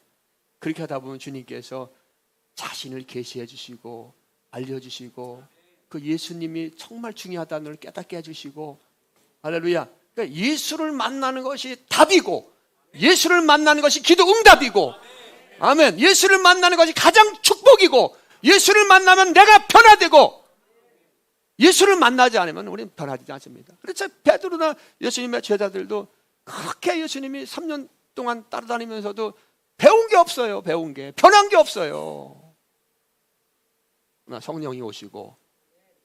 그렇게 하다 보면 주님께서 자신을 계시해 주시고 알려주시고 그 예수님이 정말 중요하다는 걸 깨닫게 해주시고, 할렐루야. 그러니까 예수를 만나는 것이 답이고, 예수를 만나는 것이 기도 응답이고, 아멘. 예수를 만나는 것이 가장 축복이고, 예수를 만나면 내가 변화되고, 예수를 만나지 않으면 우리는 변화되지 않습니다. 그래서 베드로나 예수님의 제자들도 그렇게 예수님이 3년 동안 따라다니면서도 배운 게 없어요. 배운 게 변한 게 없어요. 성령이 오시고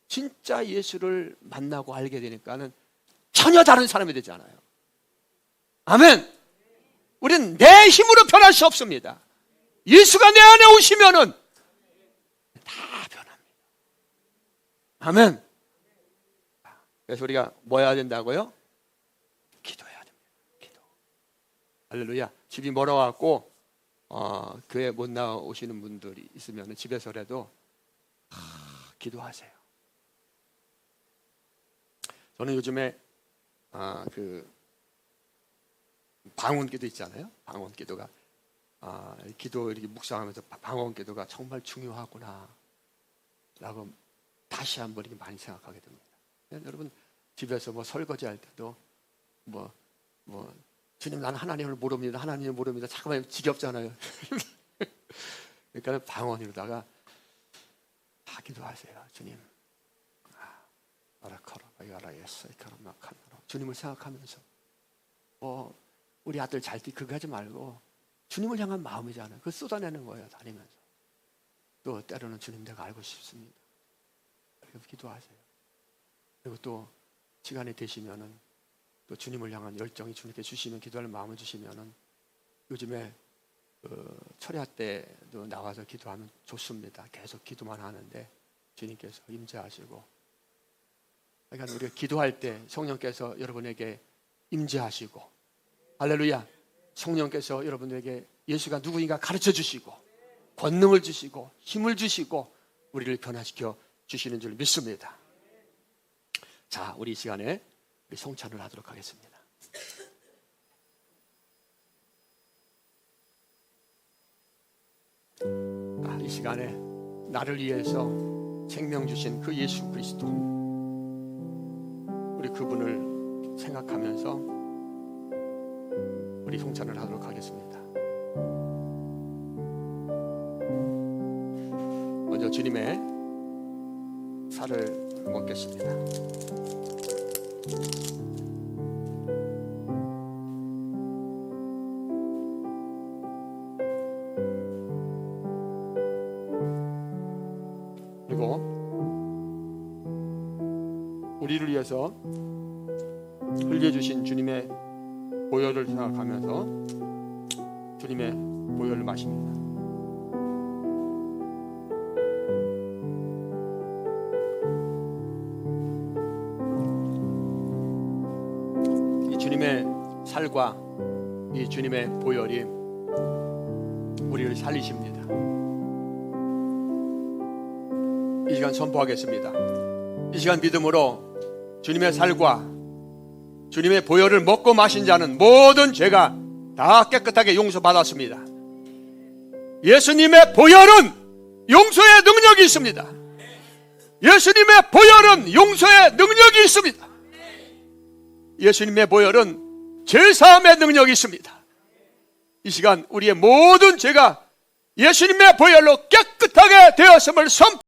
진짜 예수를 만나고 알게 되니까는 전혀 다른 사람이 되잖아요. 아멘. 우리는 내 힘으로 변할 수 없습니다. 예수가 내 안에 오시면은 다 변합니다. 아멘. 그래서 우리가 뭐 해야 된다고요? 기도해야 됩니다. 기도. 할렐루야. 집이 멀어갖고 교회 못 나오시는 분들이 있으면 집에서라도 기도하세요. 저는 요즘에 그 방언기도 있잖아요. 방언기도가 기도 이렇게 묵상하면서 방언기도가 정말 중요하구나 라고 다시 한번 이렇게 많이 생각하게 됩니다. 여러분 집에서 뭐 설거지할 때도 뭐 주님 나는 하나님을 모릅니다. 하나님을 모릅니다. 잠깐만 지겹잖아요. 그러니까 방언으로다가 다 기도하세요. 주님 주님을 생각하면서 우리 아들 잘 때 그거 하지 말고 주님을 향한 마음이잖아요. 그거 쏟아내는 거예요. 다니면서. 또 때로는 주님 내가 알고 싶습니다. 그래서 기도하세요. 그리고 또 시간이 되시면은 또 주님을 향한 열정이 주님께 주시면 기도할 마음을 주시면은 요즘에 철야 때도 나와서 기도하면 좋습니다. 계속 기도만 하는데 주님께서 임재하시고, 그러니까 우리가 기도할 때 성령께서 여러분에게 임재하시고, 할렐루야. 성령께서 여러분에게 예수가 누구인가 가르쳐 주시고 권능을 주시고 힘을 주시고 우리를 변화시켜 주시는 줄 믿습니다. 자, 우리 이 시간에 우리 성찬을 하도록 하겠습니다. 이 시간에 나를 위해서 생명 주신 그 예수 그리스도, 우리 그분을 생각하면서 우리 성찬을 하도록 하겠습니다. 먼저 주님의 살을 먹겠습니다. 주님께서 흘려주신 주님의 보혈을 생각하면서 주님의 보혈을 마십니다. 이 주님의 살과 이 주님의 보혈이 우리를 살리십니다. 이 시간 선포하겠습니다. 이 시간 믿음으로 주님의 살과 주님의 보혈을 먹고 마신 자는 모든 죄가 다 깨끗하게 용서받았습니다. 예수님의 보혈은 용서의 능력이 있습니다. 예수님의 보혈은 용서의 능력이 있습니다. 예수님의 보혈은 죄사함의 능력이 있습니다. 이 시간 우리의 모든 죄가 예수님의 보혈로 깨끗하게 되었음을 선포합니다.